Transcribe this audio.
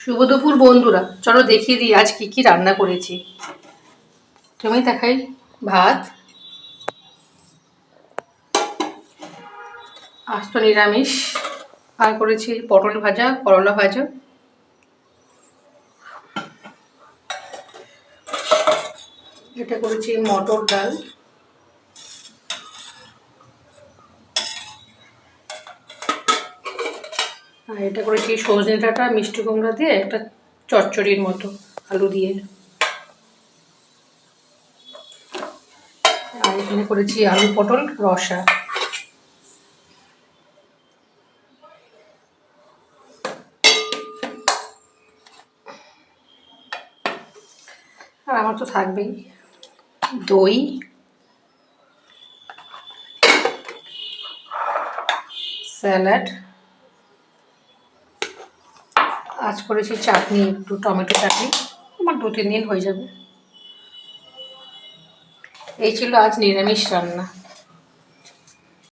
শুভ দুপুর বন্ধুরা, চলো দেখিয়ে দিই আজ কি কি রান্না করেছি। তুমি দেখাই, ভাত, আস্ত নিরামিষ, আর করেছি পটল ভাজা, করলা ভাজা, এটা করেছি মটর ডাল, আর এটা করেছি সজনে ডাঁটা মিষ্টি কুমড়া দিয়ে একটা চচ্চড়ির মতো আলু দিয়ে, আর এখানে করেছি আলু পটল রসা। আর আমার তো থাকবেই দই, স্যালাড, আজ করেছি চাটনি, একটু টমেটো চাটনি, আমার 2-3 দিন হয়ে যাবে। এই ছিল আজ নিরামিষ রান্না।